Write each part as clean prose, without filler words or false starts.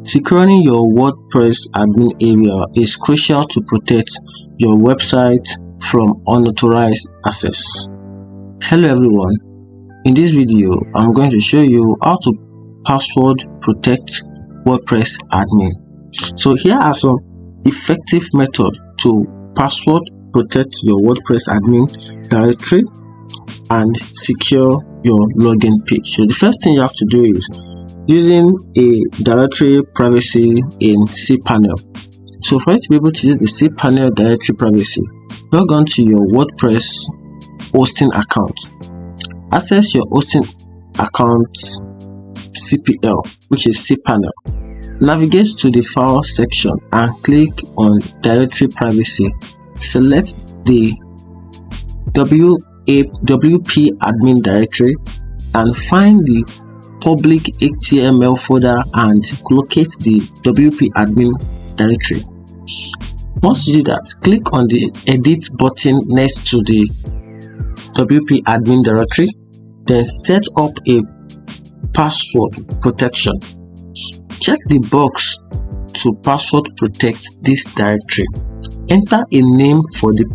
Securing your WordPress admin area is crucial to protect your website from unauthorized access. Hello everyone, in this video I'm going to show you how to password protect WordPress admin. So here are some effective methods to password protect your WordPress admin directory and secure your login page. So the first thing you have to do is using a directory privacy in cPanel. So for you to be able to use the cPanel directory privacy, log on to your WordPress hosting account. Access your hosting account CPL, which is cPanel. Navigate to the file section and click on directory privacy. Select the WP admin directory and find the public HTML folder and locate the WP admin directory. Once you do that, click on the edit button next to the WP admin directory, then set up a password protection. Check the box to password protect this directory. Enter a name for the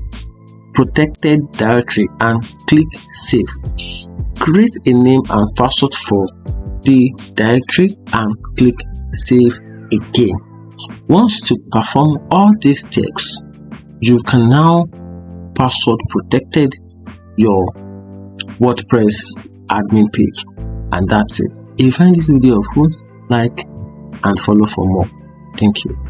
protected directory and click save. Create a name and password for the directory and click save again. Once to perform all these steps, you can now password protected your WordPress admin page, and that's it. If you find this video helpful, like and follow for more. Thank you.